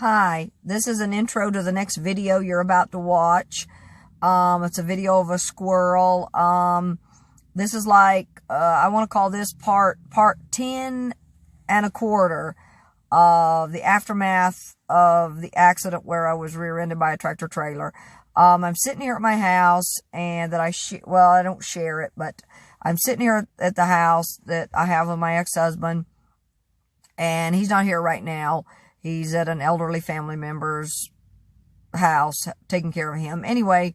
Hi, this is an intro to the next video you're about to watch. It's a video of a squirrel. This is like, I want to call this part 10 and a quarter of the aftermath of the accident where I was rear-ended by a tractor trailer. I'm sitting here at my house and I don't share it, but I'm sitting here at the house that I have with my ex-husband, and he's not here right now. He's at an elderly family member's house taking care of him. Anyway,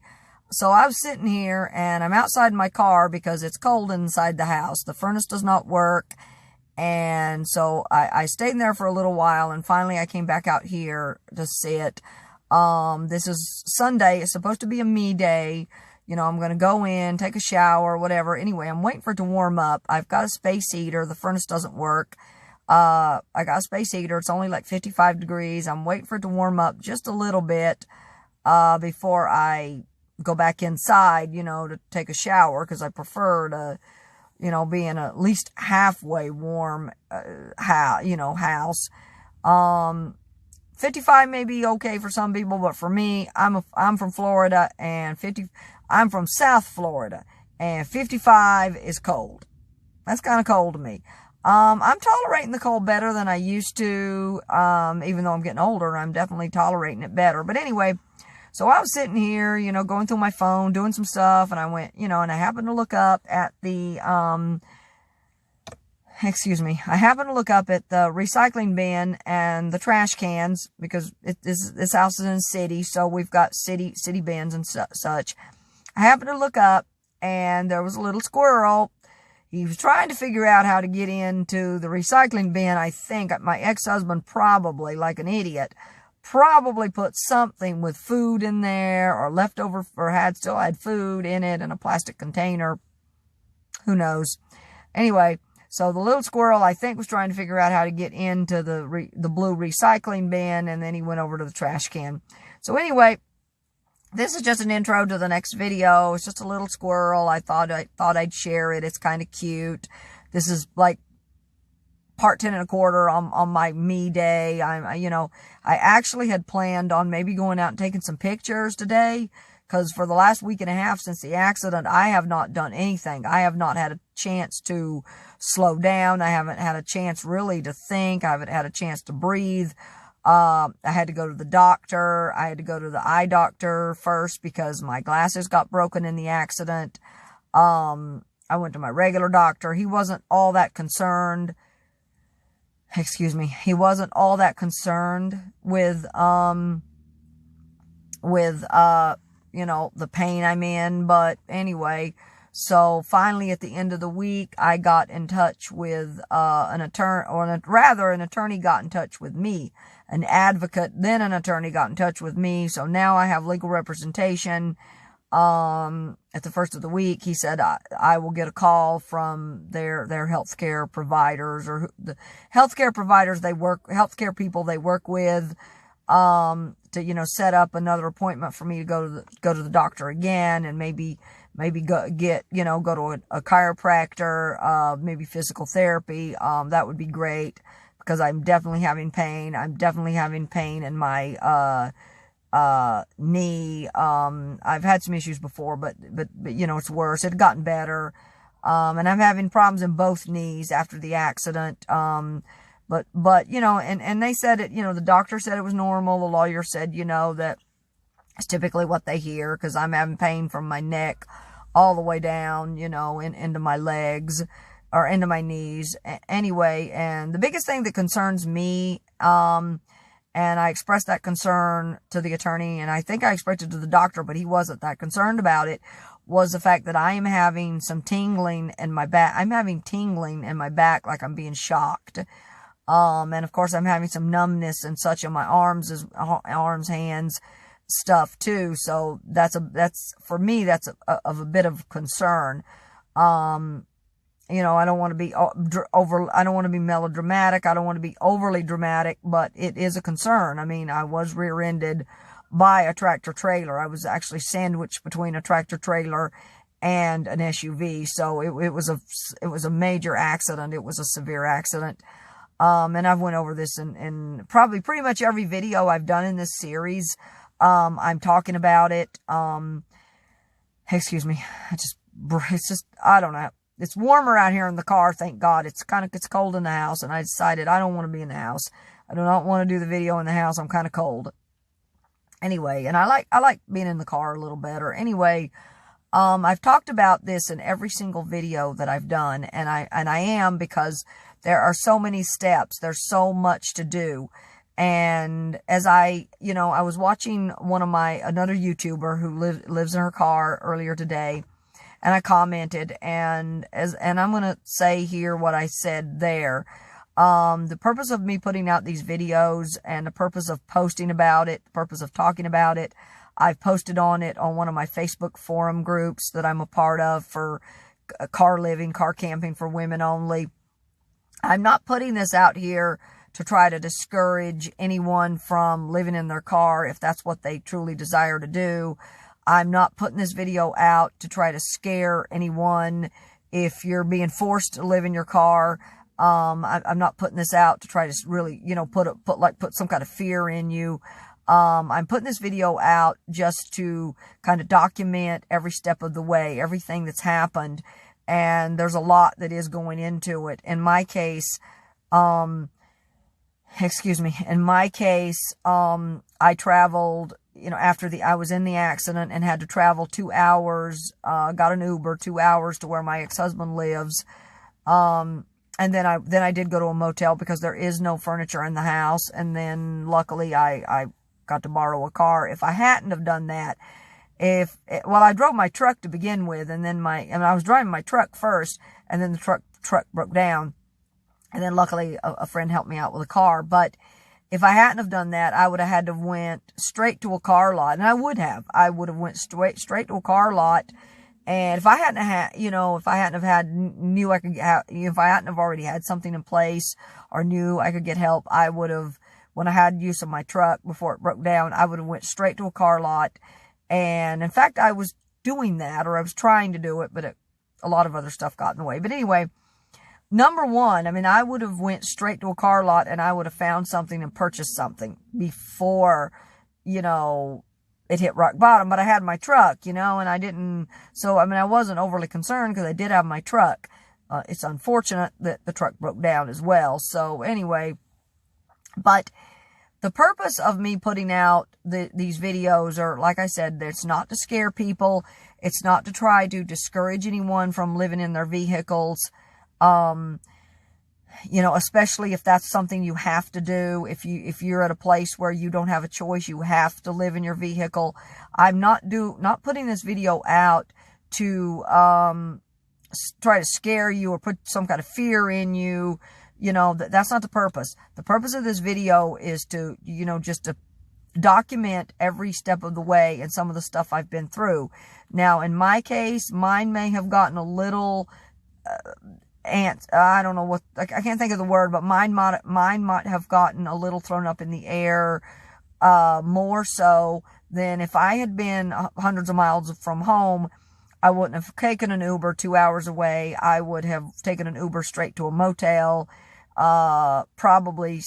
so I was sitting here and I'm outside my car because it's cold inside the house. The furnace does not work. And so I stayed in there for a little while, and finally I came back out here to sit. This is Sunday. It's supposed to be a me day. You know, I'm going to go in, take a shower, whatever. Anyway, I'm waiting for it to warm up. I've got a space heater. The furnace doesn't work. I got a space heater. It's only like 55 degrees. I'm waiting for it to warm up just a little bit, before I go back inside, you know, to take a shower, because I prefer to, you know, be in at least halfway warm, house. 55 may be okay for some people, but for me, I'm from Florida, and I'm from South Florida, and 55 is cold. That's kind of cold to me. I'm tolerating the cold better than I used to, even though I'm getting older. I'm definitely tolerating it better. But anyway, so I was sitting here, you know, going through my phone, doing some stuff, and I went, you know, and I happened to look up at the, I happened to look up at the recycling bin and the trash cans, because this house is in the city, so we've got city bins and such. I happened to look up, and there was a little squirrel. He was trying to figure out how to get into the recycling bin. I think my ex-husband probably, like an idiot, probably put something with food in there, or leftover, or still had food in it in a plastic container. Who knows? Anyway, so the little squirrel, I think, was trying to figure out how to get into the blue recycling bin, and then he went over to the trash can. So anyway, this is just an intro to the next video. It's just a little squirrel. I thought I'd share it. It's kind of cute. This is like part 10 and a quarter on my me day. I actually had planned on maybe going out and taking some pictures today, because for the last week and a half since the accident, I have not done anything. I have not had a chance to slow down. I haven't had a chance really to think. I haven't had a chance to breathe. I had to go to the doctor. I had to go to the eye doctor first because my glasses got broken in the accident. I went to my regular doctor. He wasn't all that concerned. He wasn't all that concerned with, the pain I'm in. But anyway, so finally at the end of the week, I got in touch with, an attorney got in touch with me. An advocate, then an attorney got in touch with me. So now I have legal representation. At the first of the week, he said I will get a call from their healthcare providers, or the healthcare providers healthcare people they work with, to, you know, set up another appointment for me to go to the doctor again, and maybe go to a chiropractor, maybe physical therapy. That would be great, because I'm definitely having pain. I'm definitely having pain in my, knee. I've had some issues before, but, you know, it's worse. It had gotten better. And I'm having problems in both knees after the accident. But, you know, and they said it, you know, the doctor said it was normal. The lawyer said, you know, that it's typically what they hear, because I'm having pain from my neck all the way down, you know, into my legs, or into my knees. Anyway, and the biggest thing that concerns me, and I expressed that concern to the attorney, and I think I expressed it to the doctor, but he wasn't that concerned about it, was the fact that I am having some tingling in my back. I'm having tingling in my back, like I'm being shocked. And of course I'm having some numbness and such in my arms, hands, stuff too. So for me, that's of a bit of concern. You know, I don't want to be I don't want to be melodramatic. I don't want to be overly dramatic, but it is a concern. I mean, I was rear-ended by a tractor trailer. I was actually sandwiched between a tractor trailer and an SUV. So it was a major accident. It was a severe accident. And I've went over this in probably pretty much every video I've done in this series. I'm talking about it. Excuse me. It's just, I don't know. It's warmer out here in the car, thank God. It's cold in the house, and I decided I don't want to be in the house. I do not want to do the video in the house. I'm kind of cold. Anyway, and I like being in the car a little better. Anyway, I've talked about this in every single video that I've done, and I am, because there are so many steps. There's so much to do. And as I was watching another YouTuber who lives in her car earlier today, and I commented, and I'm going to say here what I said there. The purpose of me putting out these videos, and the purpose of posting about it, the purpose of talking about it, I've posted on it on one of my Facebook forum groups that I'm a part of for car living, car camping for women only. I'm not putting this out here to try to discourage anyone from living in their car if that's what they truly desire to do. I'm not putting this video out to try to scare anyone if you're being forced to live in your car. I'm not putting this out to try to really, put some kind of fear in you. I'm putting this video out just to kind of document every step of the way, everything that's happened. And there's a lot that is going into it. In my case, I traveled, after I was in the accident and had to travel 2 hours, got an Uber 2 hours to where my ex-husband lives. And then I did go to a motel because there is no furniture in the house. And then luckily I got to borrow a car. If I hadn't have done that, I drove my truck to begin with, and I was driving my truck first, and then the truck broke down. And then luckily a friend helped me out with a car. But if I hadn't have done that, I would have had to went straight to a car lot. And I would have went straight to a car lot. And if I hadn't have already had something in place or knew I could get help, I would have, when I had use of my truck before it broke down, I would have went straight to a car lot. And in fact, I was doing that, or I was trying to do it, but a lot of other stuff got in the way. But anyway, number one, I would have went straight to a car lot, and I would have found something and purchased something before, it hit rock bottom. But I had my truck, and I didn't. So, I wasn't overly concerned because I did have my truck. It's unfortunate that the truck broke down as well. So anyway, but the purpose of me putting out these videos are, like I said, it's not to scare people. It's not to try to discourage anyone from living in their vehicles. Especially if that's something you have to do. If you're at a place where you don't have a choice, you have to live in your vehicle. I'm not putting this video out to, try to scare you or put some kind of fear in you. That's not the purpose. The purpose of this video is to, just to document every step of the way and some of the stuff I've been through. Now, in my case, mine may have gotten a little, I don't know what, I can't think of the word, but mine might have gotten a little thrown up in the air, more so than if I had been hundreds of miles from home. I wouldn't have taken an Uber 2 hours away. I would have taken an Uber straight to a motel. Probably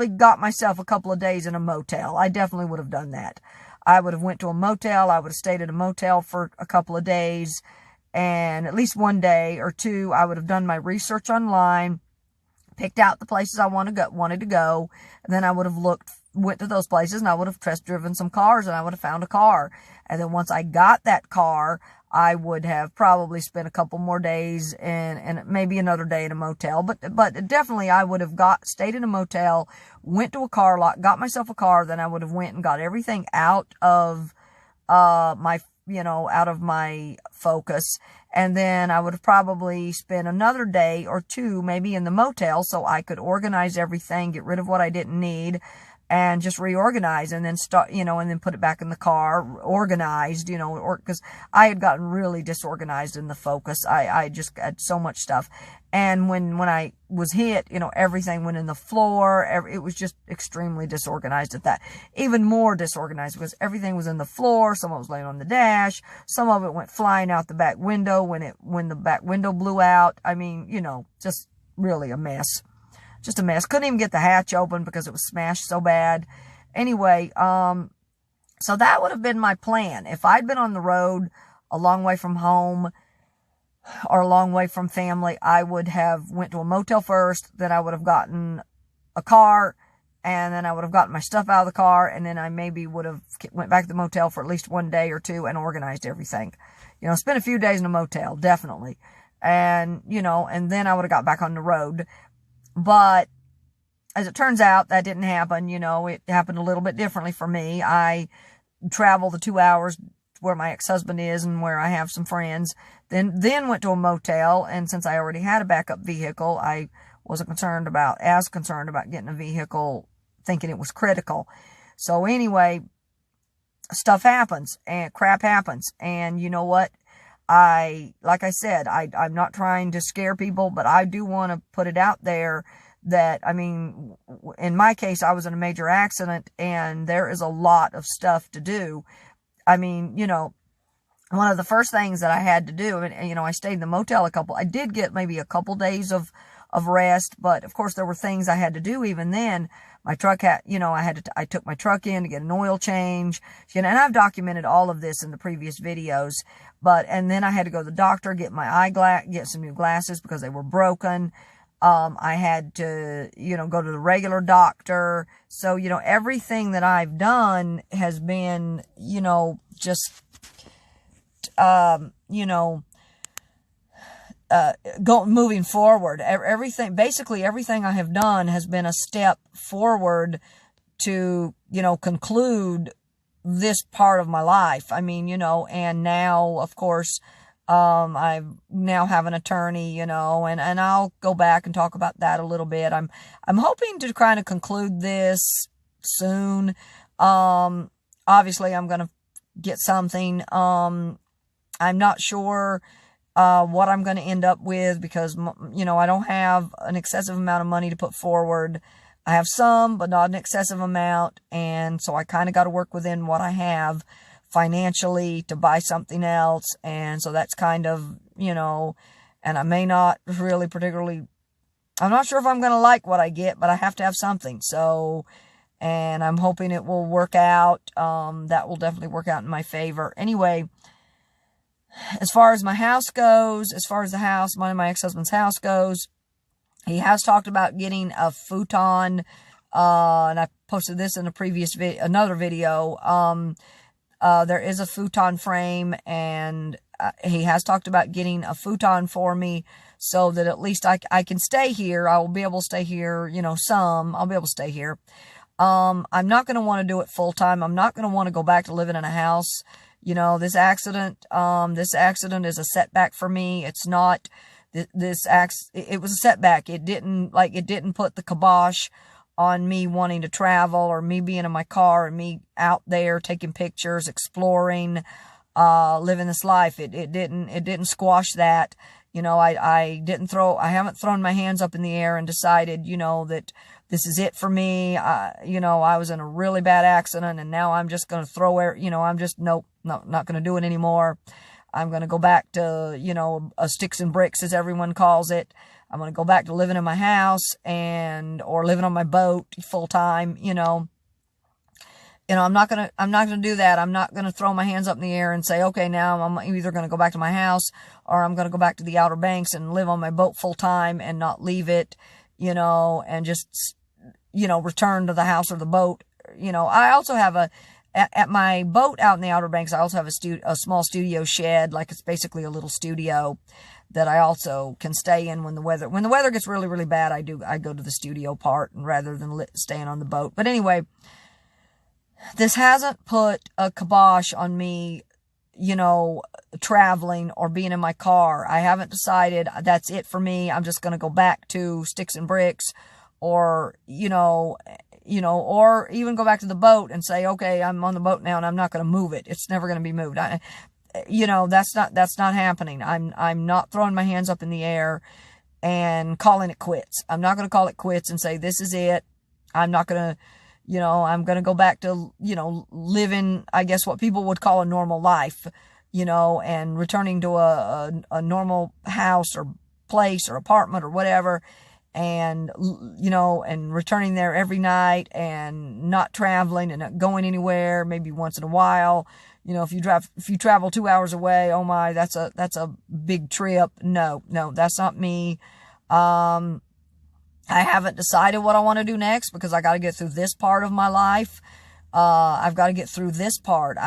got myself a couple of days in a motel. I definitely would have done that. I would have went to a motel. I would have stayed at a motel for a couple of days, and at least one day or two, I would have done my research online, picked out the places I wanted to go, and then I would have went to those places, and I would have test driven some cars, and I would have found a car. And then once I got that car, I would have probably spent a couple more days and maybe another day in a motel. But definitely I would have stayed in a motel, went to a car lot, got myself a car. Then I would have went and got everything out of, my focus. And then I would have probably spent another day or two maybe in the motel so I could organize everything, get rid of what I didn't need, and just reorganize, and then start, and then put it back in the car, organized, because I had gotten really disorganized in the focus. I just had so much stuff. And when I was hit, everything went in the floor. It was just extremely disorganized at that. Even more disorganized because everything was in the floor. Some of it was laying on the dash. Some of it went flying out the back window when the back window blew out. Just really a mess. just a mess. Couldn't even get the hatch open because it was smashed so bad. Anyway, so that would have been my plan. If I'd been on the road a long way from home or a long way from family, I would have went to a motel first, then I would have gotten a car, and then I would have gotten my stuff out of the car, and then I maybe would have went back to the motel for at least one day or two and organized everything. You know, spent a few days in a motel, definitely. And, you know, and then I would have got back on the road. But as it turns out, that didn't happen. You know, it happened a little bit differently for me. I traveled the 2 hours where my ex-husband is and where I have some friends, then went to a motel. And since I already had a backup vehicle, I wasn't as concerned about getting a vehicle, thinking it was critical. So anyway, stuff happens and crap happens. And you know what? Like I said, I'm not trying to scare people, but I do want to put it out there that, I mean, in my case, I was in a major accident and there is a lot of stuff to do. I mean, you know, one of the first things that I had to do, and you know, I stayed in the motel I did get maybe a couple days of rest, but of course there were things I had to do even then. My truck had, you know, I took my truck in to get an oil change, you know, and I've documented all of this in the previous videos, and then I had to go to the doctor, get get some new glasses because they were broken. I had to, you know, go to the regular doctor. So, you know, everything that I've done has been, you know, just, you know, moving forward. Basically everything I have done has been a step forward to, you know, conclude this part of my life. I mean, you know, and now, of course, I now have an attorney, you know, and I'll go back and talk about that a little bit. I'm hoping to kind of conclude this soon. Obviously I'm going to get something. I'm not sure what I'm going to end up with because, you know, I don't have an excessive amount of money to put forward. I have some, but not an excessive amount. And so I kind of got to work within what I have financially to buy something else. And so that's kind of, you know, and I may not really particularly, I'm not sure if I'm going to like what I get, but I have to have something. So, and I'm hoping it will work out. That will definitely work out in my favor. Anyway, as far as my house goes, as far as the house, my ex-husband's house goes, he has talked about getting a futon, and I posted this in a previous another video. There is a futon frame, and he has talked about getting a futon for me so that at least I can stay here. I will be able to stay here, you know, I'll be able to stay here. I'm not going to want to do it full time. I'm not going to want to go back to living in a house. You know, this accident is a setback for me. It's not it was a setback. It didn't put the kibosh on me wanting to travel or me being in my car and me out there taking pictures, exploring, living this life. It didn't squash that. You know, I haven't thrown my hands up in the air and decided, you know, that this is it for me. You know, I was in a really bad accident and now I'm just going to nope, not going to do it anymore. I'm going to go back to, you know, sticks and bricks as everyone calls it. I'm going to go back to living in my house or living on my boat full time, you know. You know, I'm not going to do that. I'm not going to throw my hands up in the air and say, okay, now I'm either going to go back to my house or I'm going to go back to the Outer Banks and live on my boat full time and not leave it, you know, and just, you know, return to the house or the boat. You know, I also have at my boat out in the Outer Banks, I also have a small studio shed, like it's basically a little studio that I also can stay in when the weather gets really, really bad. I go to the studio part rather than staying on the boat. But anyway, this hasn't put a kibosh on me, you know, traveling or being in my car. I haven't decided that's it for me. I'm just going to go back to sticks and bricks or, you know, or even go back to the boat and say, okay, I'm on the boat now and I'm not going to move it. It's never going to be moved. You know, that's not happening. I'm not throwing my hands up in the air and calling it quits. I'm not going to call it quits and say, this is it. I'm not going to, you know, I'm going to go back to, you know, living, I guess, what people would call a normal life, you know, and returning to a normal house or place or apartment or whatever. and, you know, and returning there every night and not traveling and not going anywhere, maybe once in a while. You know, if you travel 2 hours away, oh my, that's a big trip. No, that's not me. I haven't decided what I want to do next because I got to get through this part of my life. I've got to get through this part.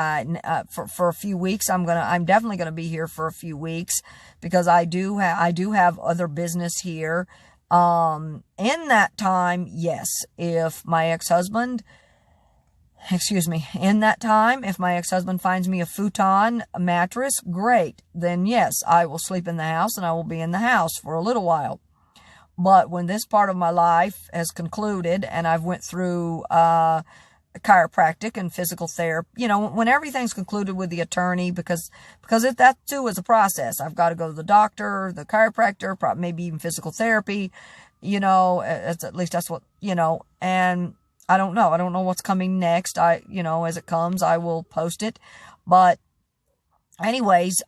For a few weeks, I'm definitely going to be here for a few weeks because I do have other business here. In that time, yes, if my ex-husband finds me a futon mattress, great. Then yes, I will sleep in the house and I will be in the house for a little while. But when this part of my life has concluded and I've went through, chiropractic and physical therapy, you know, when everything's concluded with the attorney, because that too is a process. I've got to go to the doctor, the chiropractor, maybe even physical therapy, you know, at least that's what, you know, and I don't know what's coming next. You know, as it comes, I will post it. But anyways,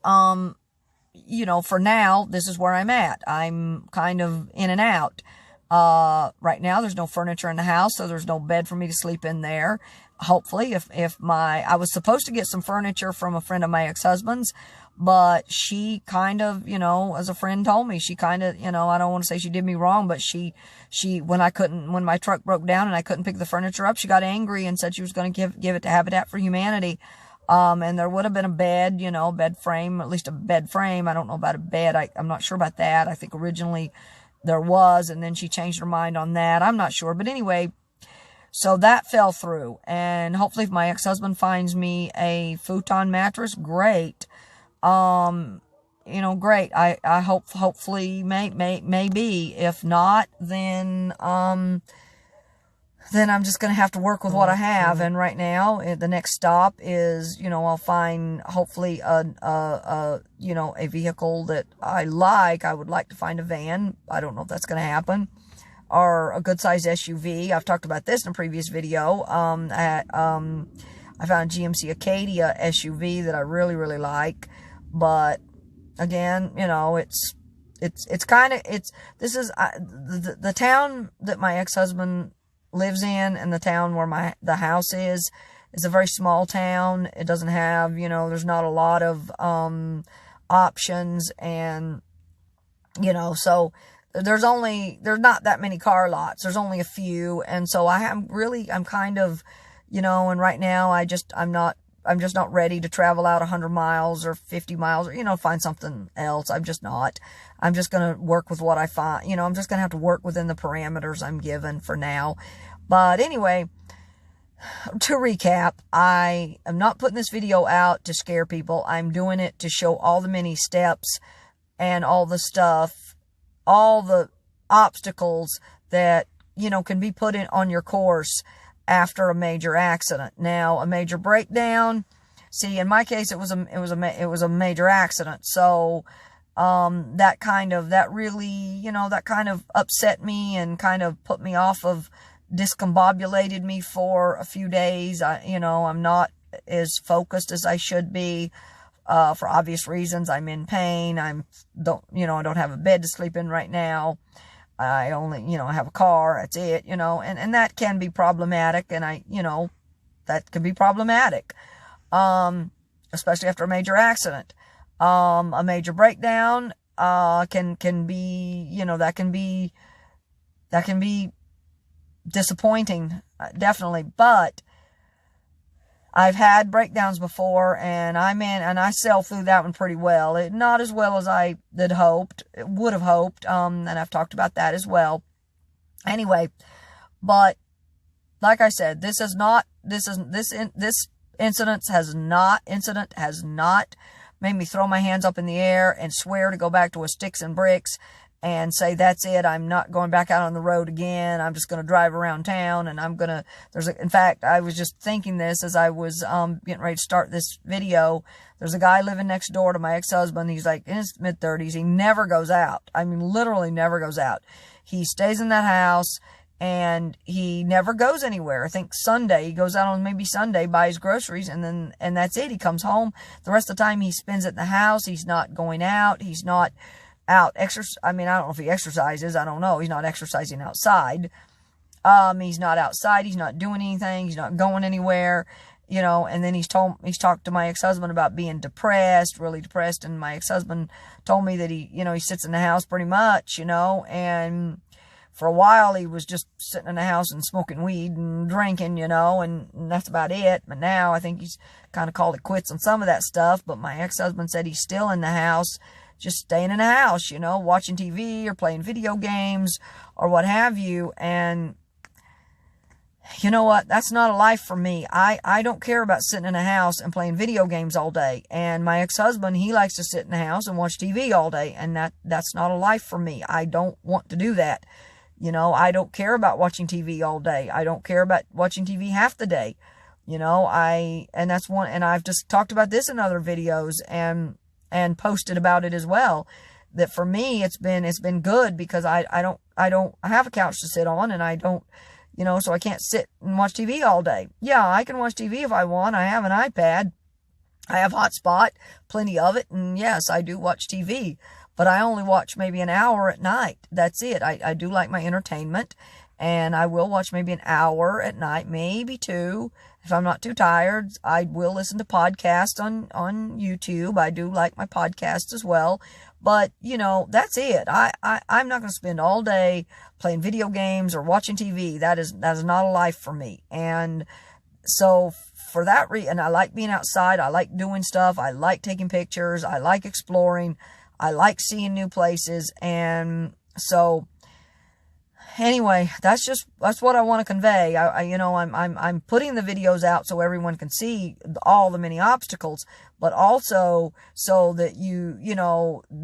you know, for now, this is where I'm at. I'm kind of in and out. Right now there's no furniture in the house, so there's no bed for me to sleep in there. Hopefully, I was supposed to get some furniture from a friend of my ex-husband's, but she kind of, you know, as a friend told me, she kind of, you know, I don't want to say she did me wrong, but she, when my truck broke down and I couldn't pick the furniture up, she got angry and said she was going to give it to Habitat for Humanity. And there would have been a bed, you know, bed frame, at least a bed frame. I don't know about a bed. I'm not sure about that. I think originally there was, and then she changed her mind on that. I'm not sure. But anyway, so that fell through. And hopefully if my ex-husband finds me a futon mattress, great. You know, great. I hopefully maybe. If not, then I'm just going to have to work with what I have. And right now, the next stop is, you know, I'll find hopefully you know, a vehicle that I like. I would like to find a van. I don't know if that's going to happen, or a good size SUV. I've talked about this in a previous video. I found a GMC Acadia SUV that I really, really like. But again, you know, this is the town that my ex-husband lives in, and the town where the house is a very small town. It doesn't have, you know, there's not a lot of options, and you know, so there's not that many car lots. There's only a few, and so I'm kind of, you know, and right now I'm just not ready to travel out 100 miles or 50 miles or, you know, find something else. I'm just not. I'm just going to work with what I find. You know, I'm just going to have to work within the parameters I'm given for now. But anyway, to recap, I am not putting this video out to scare people. I'm doing it to show all the many steps and all the stuff, all the obstacles that, you know, can be put on your course after a major accident. Now, a major breakdown, see, in my case, it was a major accident. So, that really, you know, that kind of upset me and kind of put me off of, discombobulated me for a few days. You know, I'm not as focused as I should be, for obvious reasons. I'm in pain. I don't have a bed to sleep in right now. I only, you know, have a car. That's it, you know, and that can be problematic. And that can be problematic. Especially after a major accident. A major breakdown, can be, you know, that can be disappointing, definitely. But I've had breakdowns before, and I sailed through that one pretty well. Not as well as I would have hoped. And I've talked about that as well. Anyway, but like I said, this incident has not made me throw my hands up in the air and swear to go back to a sticks and bricks and say, that's it, I'm not going back out on the road again. I'm just going to drive around town, and in fact, I was just thinking this as I was, getting ready to start this video. There's a guy living next door to my ex-husband. He's like in his mid-30s. He never goes out. I mean, literally never goes out. He stays in that house, and he never goes anywhere. I think Sunday, he goes out on maybe Sunday, buys groceries, and that's it. He comes home. The rest of the time he spends it in the house. He's not going out. He's not, out I mean, I don't know if he exercises. I don't know. He's not exercising outside. He's not outside. He's not doing anything. He's not going anywhere, you know. And then he's talked to my ex-husband about being depressed, really depressed. And my ex-husband told me that he sits in the house pretty much, you know, and for a while he was just sitting in the house and smoking weed and drinking, you know, and that's about it. But now I think he's kind of called it quits on some of that stuff. But my ex-husband said he's still in the house, just staying in the house, you know, watching TV or playing video games or what have you. And you know what? That's not a life for me. I don't care about sitting in a house and playing video games all day. And my ex-husband, he likes to sit in the house and watch TV all day. And that's not a life for me. I don't want to do that. You know, I don't care about watching TV all day. I don't care about watching TV half the day. You know, and I've just talked about this in other videos and posted about it as well. That for me, it's been good because I have a couch to sit on, and I don't, you know, so I can't sit and watch TV all day. Yeah, I can watch TV if I want. I have an iPad. I have Hotspot, plenty of it. And yes, I do watch TV, but I only watch maybe an hour at night. That's it. I do like my entertainment, and I will watch maybe an hour at night, maybe two. If I'm not too tired, I will listen to podcasts on YouTube. I do like my podcasts as well. But, you know, that's it. I'm not going to spend all day playing video games or watching TV. That is not a life for me. And so for that reason, I like being outside. I like doing stuff. I like taking pictures. I like exploring. I like seeing new places. And so anyway, that's what I want to convey. I'm putting the videos out so everyone can see all the many obstacles, but also so that you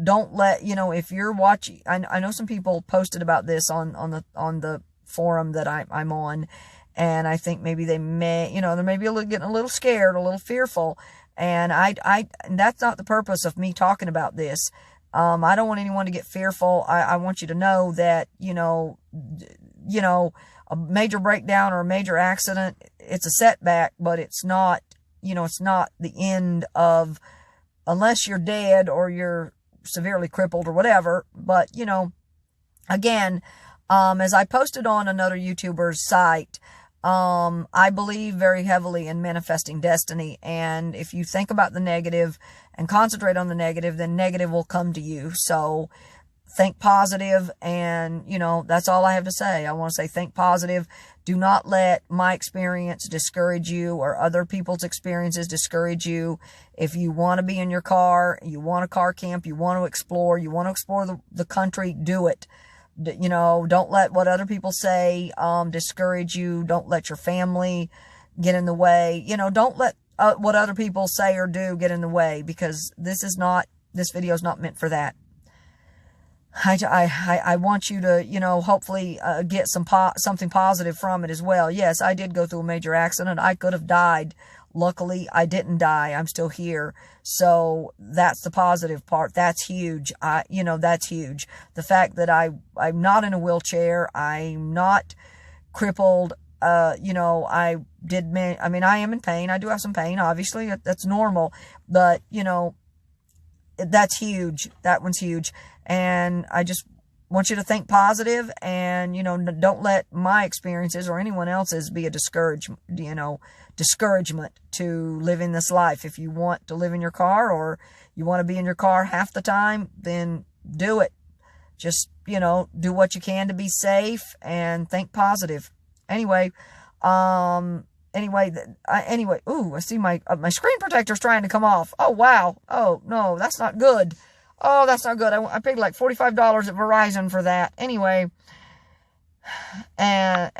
don't let, if you're watching, I know some people posted about this on the forum that I'm on, and I think maybe they may, they may be getting a little scared, a little fearful, and that's not the purpose of me talking about this. I don't want anyone to get fearful. I want you to know that, a major breakdown or a major accident, it's a setback, but it's not, it's not the end of, unless you're dead or you're severely crippled or whatever. But, again, as I posted on another YouTuber's site, I believe very heavily in manifesting destiny. And if you think about the negative and concentrate on the negative, then negative will come to you. So think positive, and, that's all I have to say. I want to say think positive. Do not let my experience discourage you or other people's experiences discourage you. If you want to be in your car, you want a car camp, you want to explore the country, do it. Don't let what other people say discourage you. Don't let your family get in the way. Don't let what other people say or do get in the way, because this video is not meant for that. I want you to, hopefully get something positive from it as well. Yes, I did go through a major accident. I could have died. Luckily, I didn't die. I'm still here. So that's the positive part. That's huge. That's huge. The fact that I'm not in a wheelchair. I'm not crippled. I am in pain. I do have some pain. Obviously, that's normal. But, that's huge. That one's huge. And I just want you to think positive, and, don't let my experiences or anyone else's be a discouragement to living this life. If you want to live in your car, or you want to be in your car half the time, then do it. Just, do what you can to be safe and think positive. Anyway, ooh, I see my screen protector's trying to come off. Oh, wow. Oh, no, that's not good. Oh, that's not good. I paid like $45 at Verizon for that. Anyway, I'll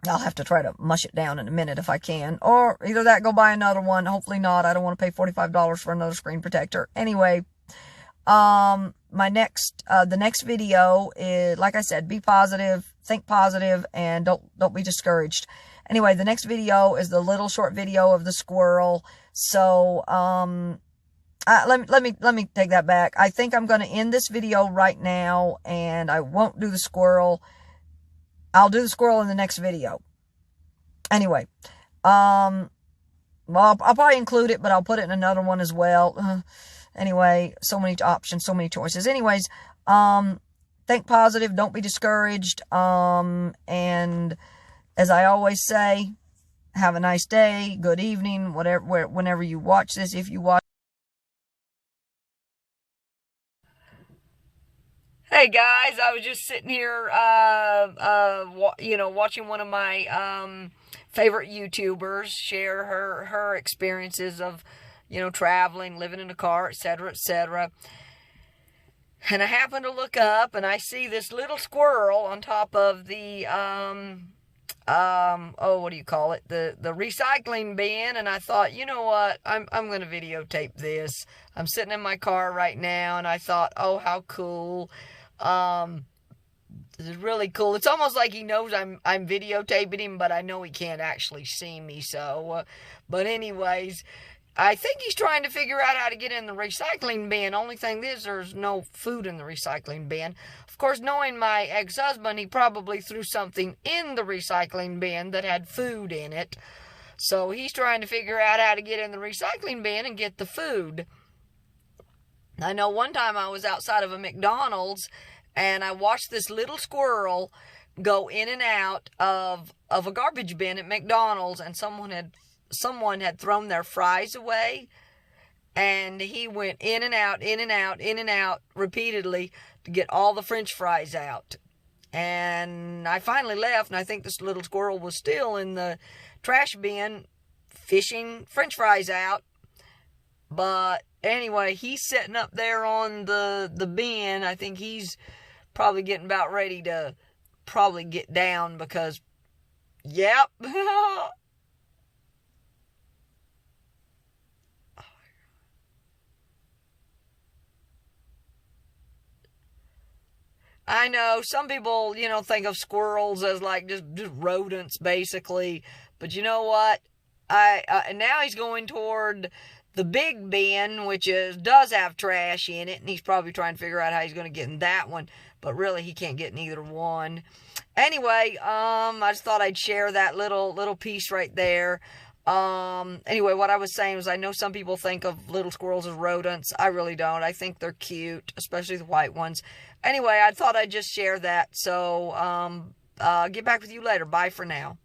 have to try to mush it down in a minute if I can. Or either that, go buy another one. Hopefully not. I don't want to pay $45 for another screen protector. Anyway, the next video is, like I said, be positive, think positive, and don't be discouraged. Anyway, the next video is the little short video of the squirrel. So, let me take that back. I think I'm going to end this video right now, and I won't do the squirrel. I'll do the squirrel in the next video. Anyway, well, I'll probably include it, but I'll put it in another one as well. Anyway, so many options, so many choices. Anyways, think positive, don't be discouraged. And as I always say, have a nice day, good evening, whatever, whenever you watch this, if you watch. Hey guys, I was just sitting here, watching one of my favorite YouTubers share her experiences of, traveling, living in a car, etc., etc. And I happen to look up and I see this little squirrel on top of the what do you call it? The recycling bin. And I thought, you know what? I'm going to videotape this. I'm sitting in my car right now and I thought, oh, how cool. This is really cool. It's almost like he knows I'm videotaping him, but I know he can't actually see me. So, but anyways, I think he's trying to figure out how to get in the recycling bin. Only thing is, there's no food in the recycling bin. Of course, knowing my ex-husband, he probably threw something in the recycling bin that had food in it. So he's trying to figure out how to get in the recycling bin and get the food. I know one time I was outside of a McDonald's and I watched this little squirrel go in and out of a garbage bin at McDonald's, and someone had thrown their fries away, and he went in and out, in and out, in and out repeatedly to get all the French fries out. And I finally left, and I think this little squirrel was still in the trash bin fishing French fries out. But anyway, he's sitting up there on the bin. I think he's probably getting about ready to probably get down because, yep. I know some people, think of squirrels as like just rodents, basically. But you know what? Now he's going toward the big bin, which does have trash in it, and he's probably trying to figure out how he's going to get in that one. But really, he can't get in either one. Anyway, I just thought I'd share that little piece right there. Anyway, what I was saying was I know some people think of little squirrels as rodents. I really don't. I think they're cute, especially the white ones. Anyway, I thought I'd just share that. So, get back with you later. Bye for now.